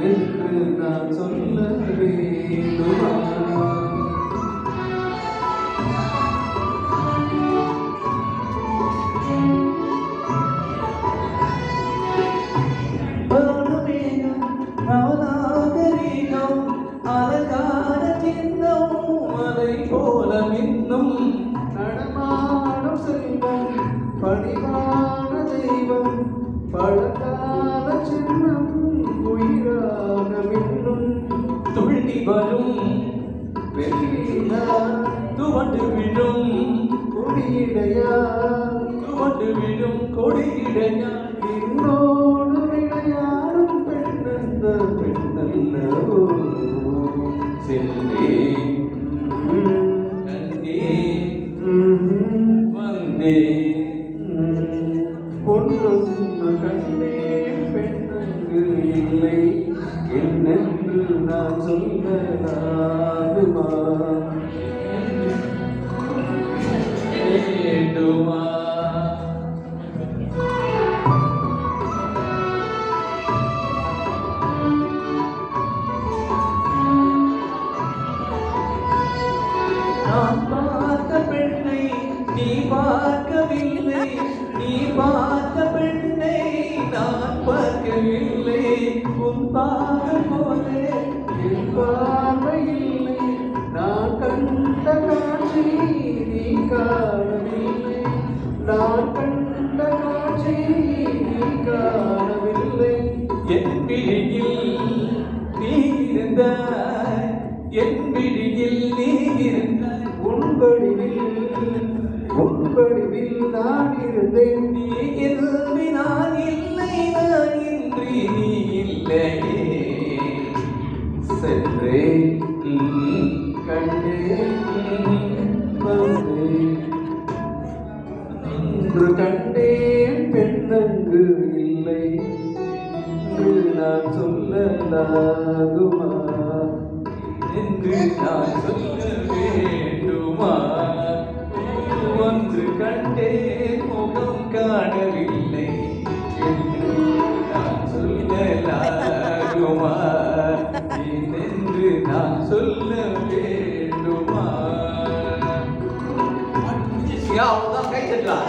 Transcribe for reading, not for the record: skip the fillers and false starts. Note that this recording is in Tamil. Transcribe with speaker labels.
Speaker 1: என்று நான் சொல்ல வேண்டுமா? நாகரீகம் அலங்கார சின்னம் அதை போல மின்னும் நடமாடும் செல்வம் பணிவான தெய்வம் பழக்கால சின்னம் உயிராக மின்னும் துள்ளி வரும் வெளியிலா துவண்டு விடும் கொடியிடையா துவண்டு விடும் கொடியிடையா என்னோடு விளையாடும் பெண்ணந்த பெண்ணல்லவோ செல்வே கண்டே வந்தே பொன்னொன்று கண்டே பெண்ணங்கு இல்லை என்னென்று நான் சொல்லலாகுமா வேண்டுமா? நான் பார்த்த பெண்ணை நீ பார்க்கவில்லை, நீ பார்த்த பெண்ணை நான் பார்க்கவில்லை. உன் பார்வை போலே என் பார்வை இல்லை. நான் கண்ட காட்சி நீ காணவில்லை, நான் கண்ட காட்சி நீ காணவில்லை. என் விழியில் நீ இருந்தாய், என் விழியில் நீ இருந்தாய். உன்படிவில் நான் இருந்தேன். நீ இன்றி நான் இல்லை, நான் இன்றி நீ இல்லையே. சென்றேன் கண்டேன் வந்தேன். இன்று கண்டேன் பெண்ணங்கு இல்லை என்று நான் சொல்லலாகுமா? என்று நான் சொல்ல வேண்டுமா? ஒன்று கண்டேன் முகம் காணவில்லை என்று நான் சொல்லலாகுமா? என்று நான் சொல்ல வேண்டுமா?
Speaker 2: அவ்வளோதான் கை தட்டலாம்.